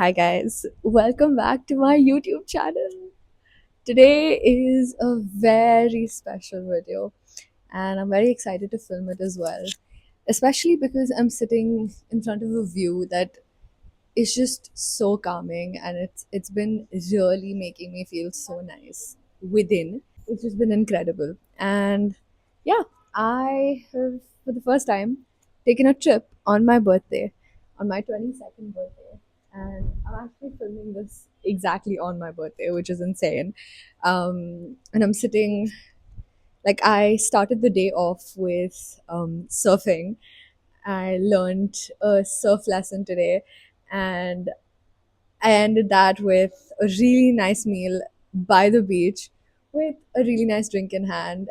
Hi guys, welcome back to my YouTube channel. Today is a very special video and I'm very excited to film it as well. Especially because I'm sitting in front of a view that is just so calming and it's been really making me feel so nice within. It's just been incredible. And yeah, I have for the first time taken a trip on my birthday, on my 22nd birthday. And I'm actually filming this exactly on my birthday, which is insane. And I'm sitting, like, I started the day off with surfing. I learned a surf lesson today, and I ended that with a really nice meal by the beach with a really nice drink in hand,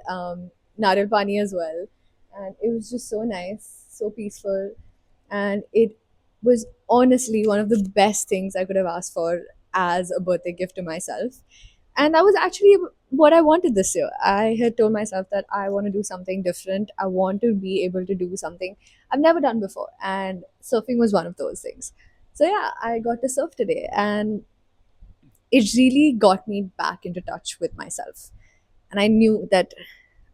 nariyal pani as well. And it was just so nice, so peaceful. And it was honestly one of the best things I could have asked for as a birthday gift to myself. And that was actually what I wanted this year. I had told myself that I want to do something different. I want to be able to do something I've never done before. And surfing was one of those things. So yeah, I got to surf today and it really got me back into touch with myself. And I knew that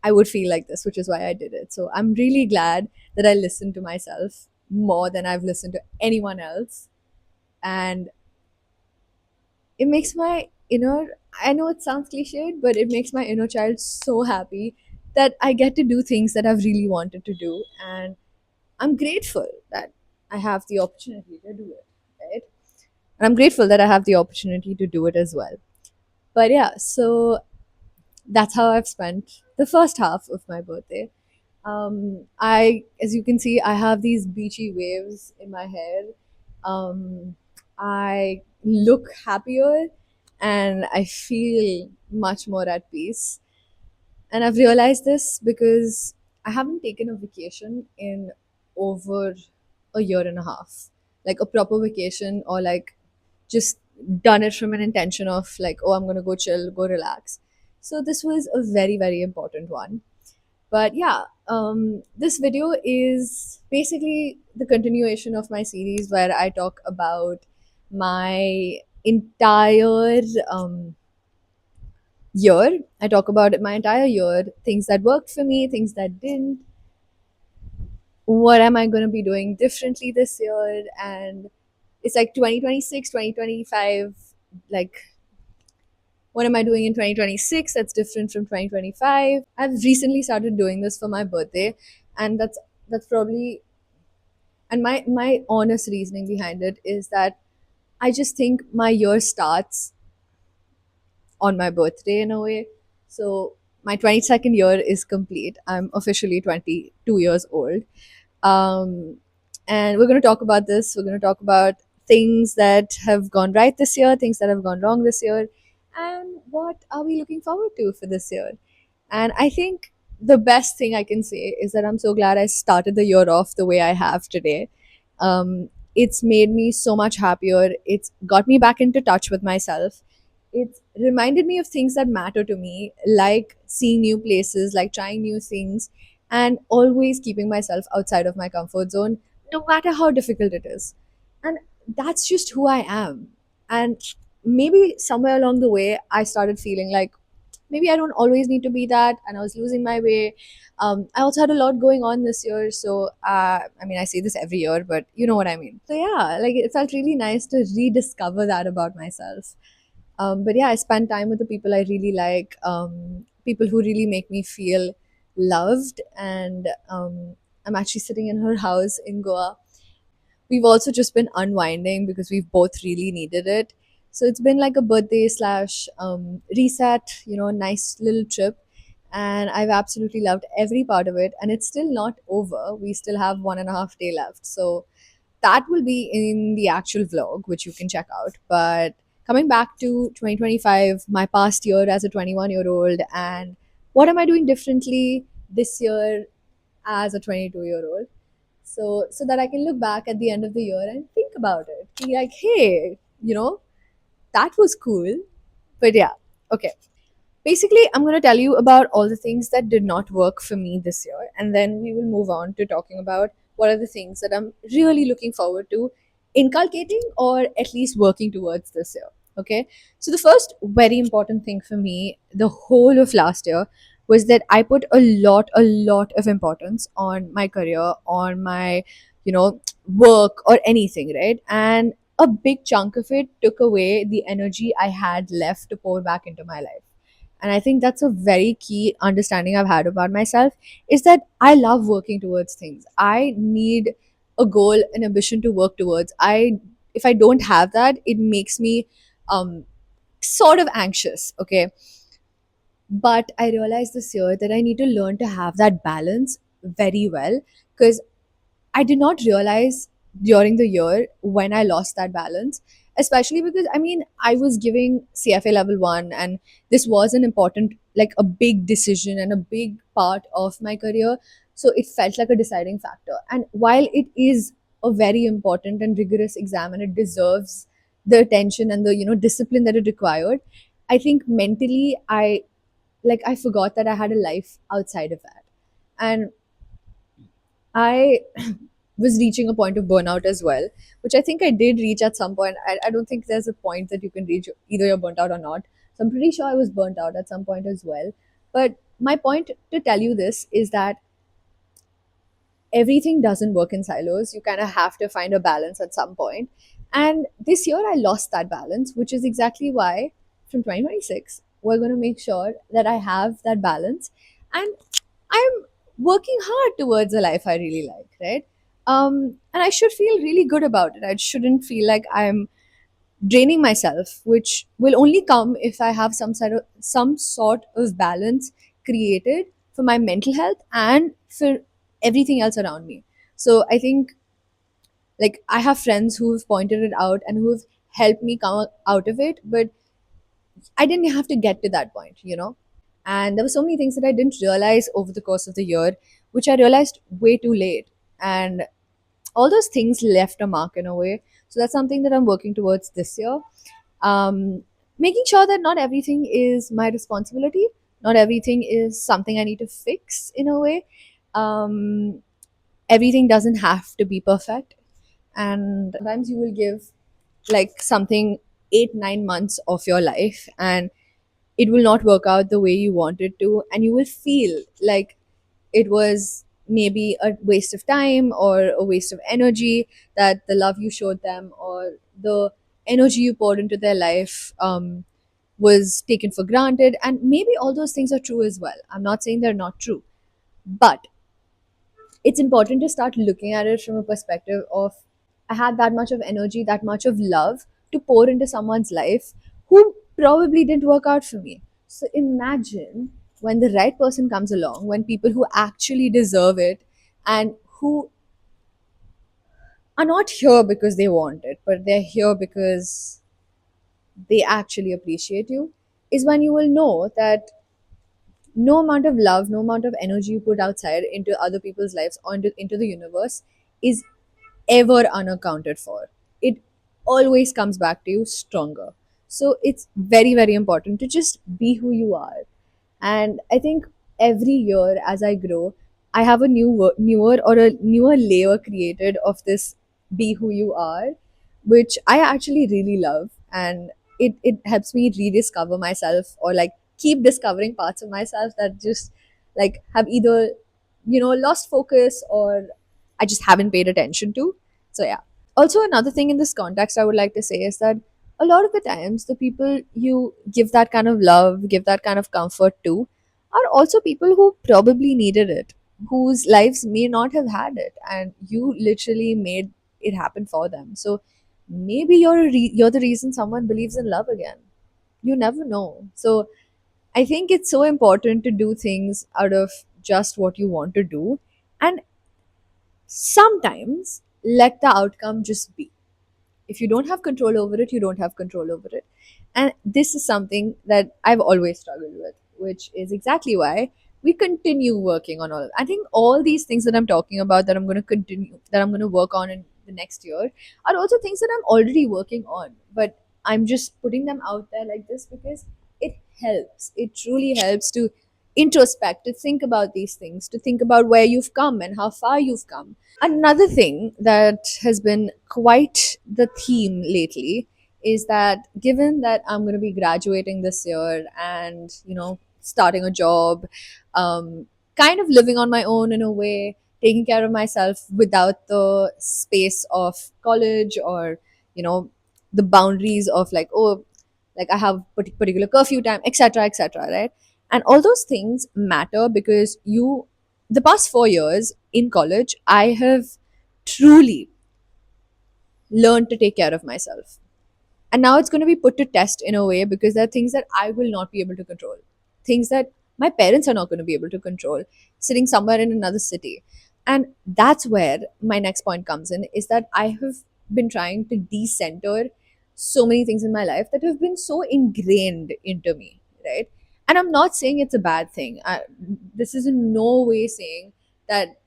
I would feel like this, which is why I did it. So I'm really glad that I listened to myself more than I've listened to anyone else. And it makes my inner, I know it sounds cliched, but it makes my inner child so happy that I get to do things that I've really wanted to do. And I'm grateful that I have the opportunity to do it, right? And I'm grateful that I have the opportunity to do it as well. But yeah, so that's how I've spent the first half of my birthday. As you can see, I have these beachy waves in my hair. I look happier and I feel much more at peace. And I've realized this because I haven't taken a vacation in over a year and a half, like a proper vacation, or like just done it from an intention of like, oh, I'm gonna go chill, go relax. So this was a very, very important one. But yeah, this video is basically the continuation of my series where I talk about my entire year. I talk about my entire year, things that worked for me, things that didn't. What am I going to be doing differently this year? And it's like 2026, 2025. Like, what am I doing in 2026 that's different from 2025? I've recently started doing this for my birthday, and that's probably, and my honest reasoning behind it is that I just think my year starts on my birthday in a way. So my 22nd year is complete. I'm officially 22 years old. Um, and we're going to talk about this. We're going to talk about things that have gone right this year, things that have gone wrong this year, and what are we looking forward to for this year. And I think the best thing I can say is that I'm so glad I started the year off the way I have today. It's made me so much happier. It's got me back into touch with myself. It's reminded me of things that matter to me, like seeing new places, like trying new things, and always keeping myself outside of my comfort zone, no matter how difficult it is. And that's just who I am. And maybe somewhere along the way, I started feeling like maybe I don't always need to be that, and I was losing my way. I also had a lot going on this year, so I mean, I say this every year, but you know what I mean. So yeah, like it felt really nice to rediscover that about myself. But yeah, I spend time with the people I really like, people who really make me feel loved, and I'm actually sitting in her house in Goa. We've also just been unwinding because we've both really needed it. So it's been like a birthday slash reset, nice little trip. And I've absolutely loved every part of it. And it's still not over. We still have 1.5 day left. So that will be in the actual vlog, which you can check out. But coming back to 2025, my past year as a 21-year-old, and what am I doing differently this year as a 22-year-old? So that I can look back at the end of the year and think about it. Be like, hey, that was cool. But yeah, okay. Basically, I'm going to tell you about all the things that did not work for me this year, and then we will move on to talking about what are the things that I'm really looking forward to inculcating or at least working towards this year. Okay. So the first very important thing for me, the whole of last year, was that I put a lot of importance on my career, on my, work or anything, right? And a big chunk of it took away the energy I had left to pour back into my life. And I think that's a very key understanding I've had about myself, is that I love working towards things. I need a goal, an ambition to work towards. I If I don't have that, it makes me um sort of anxious. Okay. But I realized this year that I need to learn to have that balance very well, because I did not realize during the year when I lost that balance, especially because I mean, I was giving CFA level 1, and this was an important, like a big decision and a big part of my career. So it felt like a deciding factor. And while it is a very important and rigorous exam and it deserves the attention and the, discipline that it required, I think mentally I forgot that I had a life outside of that. And I was reaching a point of burnout as well, which I think I did reach at some point. I don't think there's a point that you can reach either you're burnt out or not. So I'm pretty sure I was burnt out at some point as well. But my point to tell you this is that everything doesn't work in silos. You kind of have to find a balance at some point. And this year I lost that balance, which is exactly why from 2026, we're going to make sure that I have that balance. And I'm working hard towards a life I really like, right? And I should feel really good about it. I shouldn't feel like I'm draining myself, which will only come if I have some sort of balance created for my mental health and for everything else around me. So I think, like, I have friends who've pointed it out and who've helped me come out of it, but I didn't have to get to that point. And there were so many things that I didn't realize over the course of the year, which I realized way too late. And all those things left a mark in a way. So that's something that I'm working towards this year. Um, Making sure that not everything is my responsibility, not everything is something I need to fix in a way. Um, Everything doesn't have to be perfect. And sometimes you will give like something 8, 9 months of your life, and it will not work out the way you want it to, and you will feel like it was maybe a waste of time or a waste of energy, that the love you showed them or the energy you poured into their life was taken for granted. And maybe all those things are true as well. I'm not saying they're not true, but it's important to start looking at it from a perspective of, I had that much of energy, that much of love to pour into someone's life who probably didn't work out for me. So imagine when the right person comes along, when people who actually deserve it and who are not here because they want it, but they're here because they actually appreciate you, is when you will know that no amount of love, no amount of energy you put outside into other people's lives or into the universe is ever unaccounted for. It always comes back to you stronger. So it's very, very important to just be who you are. And I think every year as I grow, I have a newer or a newer layer created of this be who you are, which I actually really love. And it helps me rediscover myself, or like keep discovering parts of myself that just like have either, lost focus, or I just haven't paid attention to. So yeah. Also, another thing in this context I would like to say is that a lot of the times the people you give that kind of love, give that kind of comfort to, are also people who probably needed it, whose lives may not have had it, and you literally made it happen for them. So maybe you're the reason someone believes in love again. You never know. So I think it's so important to do things out of just what you want to do, and sometimes let the outcome just be. If you don't have control over it, you don't have control over it. And this is something that I've always struggled with, which is exactly why we continue working on all. I think all these things that I'm talking about, that I'm going to continue, that I'm going to work on in the next year, are also things that I'm already working on. But I'm just putting them out there like this because it helps. It truly helps to introspect, to think about these things, to think about where you've come and how far you've come. Another thing that has been quite the theme lately is that given that I'm going to be graduating this year and, starting a job, kind of living on my own in a way, taking care of myself without the space of college or, you know, the boundaries of like, oh, like I have particular curfew time, etc., etc., right? And all those things matter because the past 4 years in college, I have truly learned to take care of myself. And now it's going to be put to test in a way because there are things that I will not be able to control, things that my parents are not going to be able to control, sitting somewhere in another city. And that's where my next point comes in, is that I have been trying to decenter so many things in my life that have been so ingrained into me, right? And I'm not saying it's a bad thing. This is in no way saying that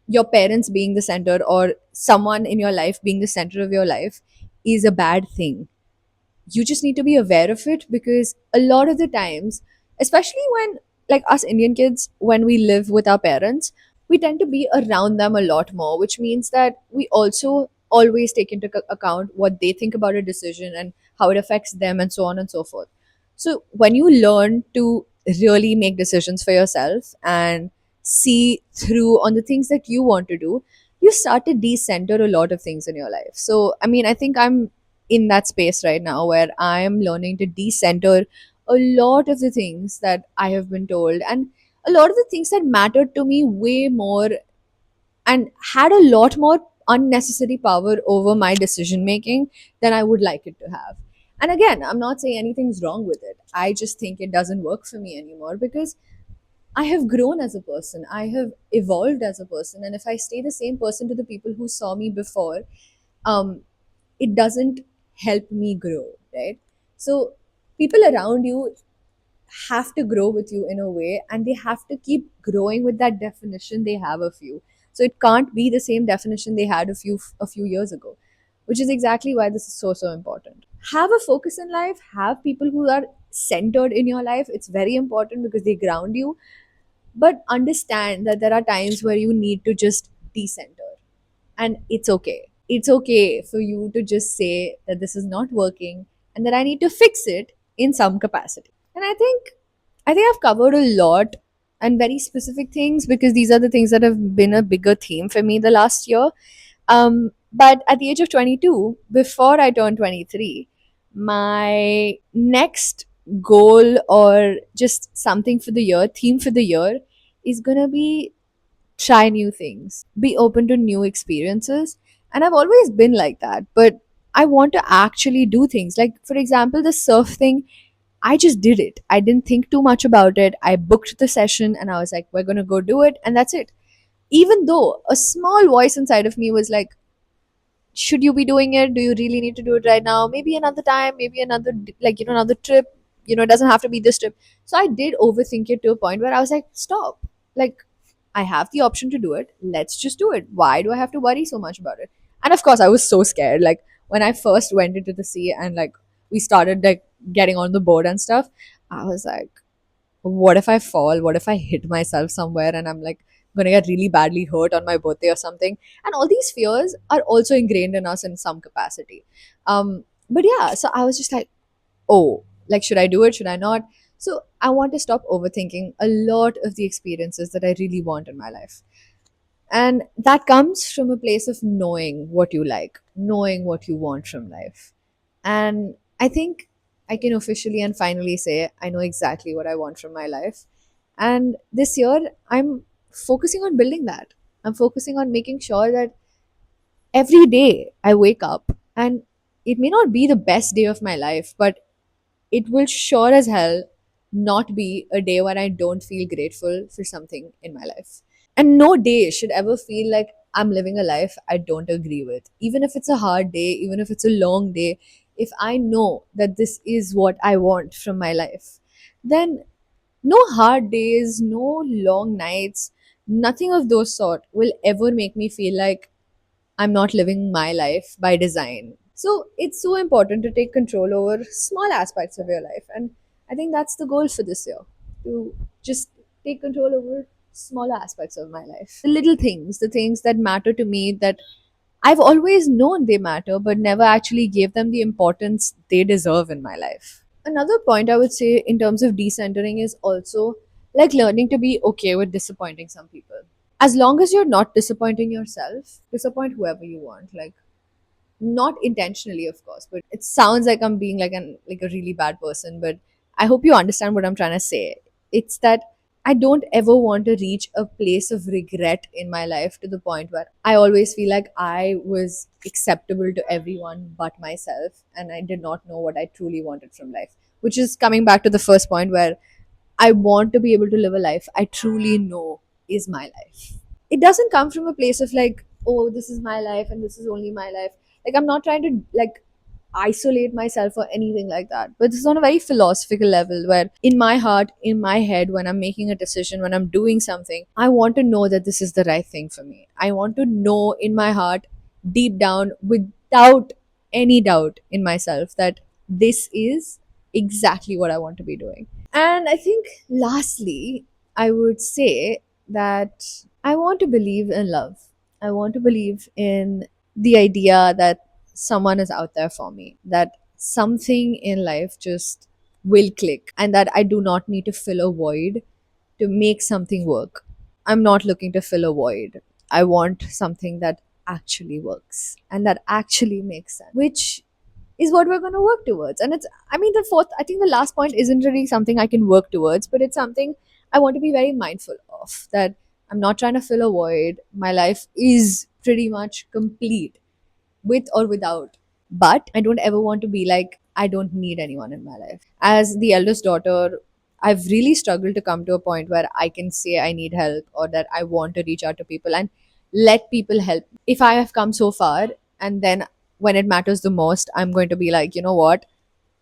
your parents being the center or someone in your life being the center of your life is a bad thing. You just need to be aware of it because a lot of the times, especially when, like us Indian kids, when we live with our parents, we tend to be around them a lot more, which means that we also always take into account what they think about a decision and how it affects them and so on and so forth. So when you learn to really make decisions for yourself and see through on the things that you want to do, you start to decenter a lot of things in your life. So I mean, I think I'm in that space right now where I am learning to decenter a lot of the things that I have been told, and a lot of the things that mattered to me way more and had a lot more unnecessary power over my decision making than I would like it to have. And again, I'm not saying anything's wrong with it. I just think it doesn't work for me anymore because I have grown as a person. I have evolved as a person. And if I stay the same person to the people who saw me before, um, it doesn't help me grow, right? So people around you have to grow with you in a way, and they have to keep growing with that definition they have of you. So it can't be the same definition they had of you a few years ago, which is exactly why this is so important. Have a focus in life, have people who are centered in your life. It's very important because they ground you, but understand that there are times where you need to just decenter, and it's okay. It's okay for you to just say that this is not working and that I need to fix it in some capacity. And I think I've covered a lot and very specific things because these are the things that have been a bigger theme for me the last year. But at the age of 22, before I turned 23, my next goal or just something for the year, theme for the year, is gonna be try new things, be open to new experiences. And I've always been like that, but I want to actually do things. Like, for example, the surf thing, I just did it. I didn't think too much about it. I booked the session and I was like, we're going to go do it. And that's it. Even though a small voice inside of me was like, should you be doing it? Do you really need to do it right now? Maybe another time, maybe another, like, another trip. It doesn't have to be this trip. So I did overthink it to a point where I was like, stop. Like, I have the option to do it. Let's just do it. Why do I have to worry so much about it? And of course, I was so scared. Like, when I first went into the sea and like we started like getting on the board and stuff, I was like, what if I fall? What if I hit myself somewhere and I'm like gonna get really badly hurt on my birthday or something? And all these fears are also ingrained in us in some capacity. But yeah, so I was just like, oh, like, should I do it? Should I not? So I want to stop overthinking a lot of the experiences that I really want in my life. And that comes from a place of knowing what you like, knowing what you want from life. And I think I can officially and finally say I know exactly what I want from my life. And this year, I'm focusing on building that. I'm focusing on making sure that every day I wake up, and it may not be the best day of my life, but it will sure as hell not be a day when I don't feel grateful for something in my life. And no day should ever feel like I'm living a life I don't agree with. Even if it's a hard day, even if it's a long day, if I know that this is what I want from my life, then no hard days, no long nights, nothing of those sort will ever make me feel like I'm not living my life by design. So it's so important to take control over small aspects of your life. And I think that's the goal for this year. to just take control over smaller aspects of my life. The little things, the things that matter to me, that I've always known they matter, but never actually gave them the importance they deserve in my life. Another point I would say in terms of decentering is also like learning to be okay with disappointing some people. As long as you're not disappointing yourself, disappoint whoever you want. Like, not intentionally, of course, but it sounds like I'm being like a really bad person, but I hope you understand what I'm trying to say. It's that I don't ever want to reach a place of regret in my life to the point where I always feel like I was acceptable to everyone but myself and I did not know what I truly wanted from life, which is coming back to the first point where I want to be able to live a life I truly know is my life. It doesn't come from a place of like, oh, this is my life and this is only my life. Like, I'm not trying to like isolate myself or anything like that. But this is on a very philosophical level where in my heart, in my head, when I'm making a decision, when I'm doing something, I want to know that this is the right thing for me. I want to know in my heart, deep down, without any doubt in myself, that this is exactly what I want to be doing. And I think lastly, I would say that I want to believe in love. I want to believe in the idea that someone is out there for me, that something in life just will click, and that I do not need to fill a void to make something work. I'm not looking to fill a void. I want something that actually works and that actually makes sense, which is what we're going to work towards. And it's, I mean, the fourth, I think the last point isn't really something I can work towards, but it's something I want to be very mindful of, that I'm not trying to fill a void. My life is pretty much complete with or without. But I don't ever want to be like, I don't need anyone in my life. As the eldest daughter, I've really struggled to come to a point where I can say I need help or that I want to reach out to people and let people help. If I have come so far and then when it matters the most, I'm going to be like, you know what?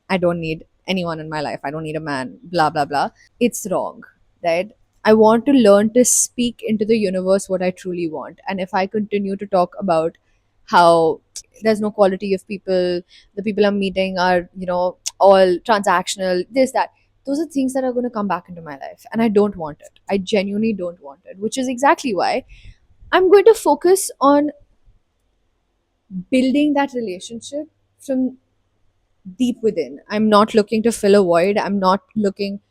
I don't need anyone in my life. I don't need a man, blah, blah, blah. It's wrong, right? I want to learn to speak into the universe what I truly want. And if I continue to talk about how there's no quality of people, the people I'm meeting are, all transactional, this, that, those are things that are going to come back into my life. And I don't want it. I genuinely don't want it, which is exactly why I'm going to focus on building that relationship from deep within. I'm not looking to fill a void. I'm not looking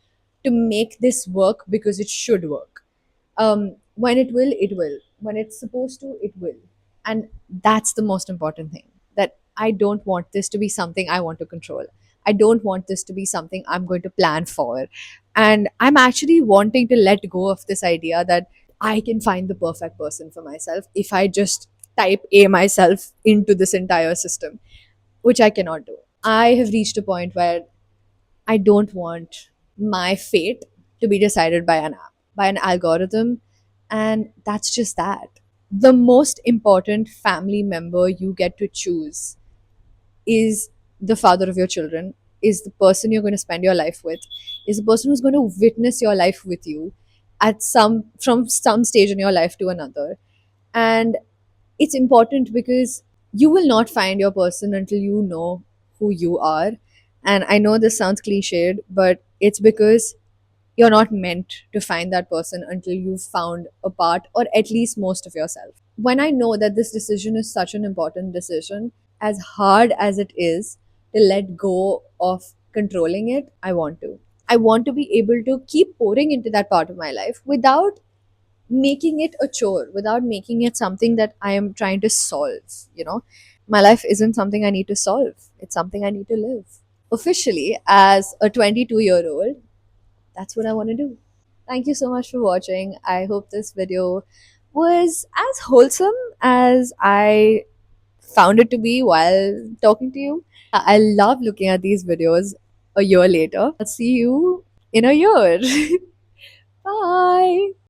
to make this work because it should work. When it will, it will. When it's supposed to, it will. And that's the most important thing. That I don't want this to be something I want to control. I don't want this to be something I'm going to plan for. And I'm actually wanting to let go of this idea that I can find the perfect person for myself if I just type A myself into this entire system, which I cannot do. I have reached a point where I don't want my fate to be decided by an app, by an algorithm, and that's just that. The most important family member you get to choose is the father of your children, is the person you're going to spend your life with, is the person who's going to witness your life with you at some stage in your life to another. And it's important because you will not find your person until you know who you are. And I know this sounds cliched, but it's because you're not meant to find that person until you've found a part or at least most of yourself. When I know that this decision is such an important decision, as hard as it is to let go of controlling it, I want to. I want to be able to keep pouring into that part of my life without making it a chore, without making it something that I am trying to solve. My life isn't something I need to solve, it's something I need to live. Officially, as a 22-year-old, that's what I want to do. Thank you so much for watching. I hope this video was as wholesome as I found it to be while talking to you. I love looking at these videos a year later. I'll see you in a year. Bye.